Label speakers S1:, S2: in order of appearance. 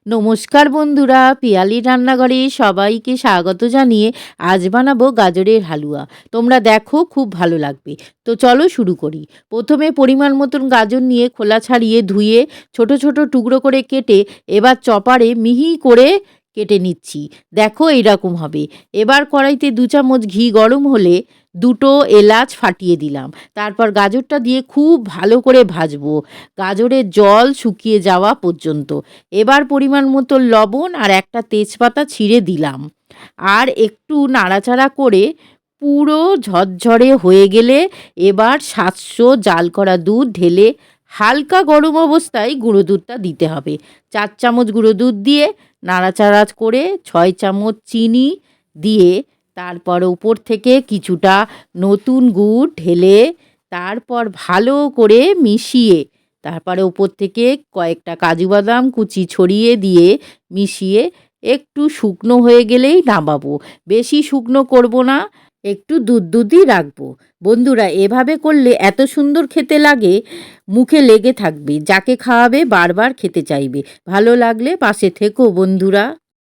S1: নমস্কার বন্ধুরা, পিয়ালির রান্নাঘরে সবাইকে স্বাগত জানিয়ে আজ বানাবো গাজরের হালুয়া। তোমরা দেখো, খুব ভালো লাগবে। তো চলো শুরু করি। প্রথমে পরিমাণ মতন গাজর নিয়ে খোলা ছাড়িয়ে ধুয়ে ছোট ছোট টুকরো করে কেটে এবার চপারে মিহি করে কেটে নিচ্ছি। দেখো এইরকম হবে। এবার কড়াইতে 2 চামচ ঘি গরম হলে 2টো এলাচ ফাটিয়ে দিলাম। তারপর গাজরটা দিয়ে খুব ভালো করে ভাজবো, গাজরের জল শুকিয়ে যাওয়া পর্যন্ত। এবার পরিমাণ মতো লবণ আর একটা তেজপাতা ছিঁড়ে দিলাম, আর একটু নাড়াচাড়া করে পুরো ঝরঝরে হয়ে গেলে এবার 700 জাল করা দুধ ঢেলে হালকা গরম অবস্থায় গুঁড়ো দুধটা দিতে হবে। 4 চামচ গুঁড়ো দুধ দিয়ে নাড়াচাড়া করে 6 চামচ চিনি দিয়ে তারপর উপর থেকে কিছুটা নতুন গুড় ঢেলে তারপর ভালো করে মিশিয়ে তারপরে উপর থেকে কয়েকটা কাজু বাদাম কুচি ছড়িয়ে দিয়ে মিশিয়ে একটু শুকনো হয়ে গেলেই নামাবো। বেশি শুকনো করব না, একটু দুধই রাখবো। বন্ধুরা, এভাবে করলে এত সুন্দর খেতে লাগে, মুখে লেগে থাকবে, যাকে খাওয়াবে বারবার খেতে চাইবে। ভালো লাগলে পাশে থেকো বন্ধুরা।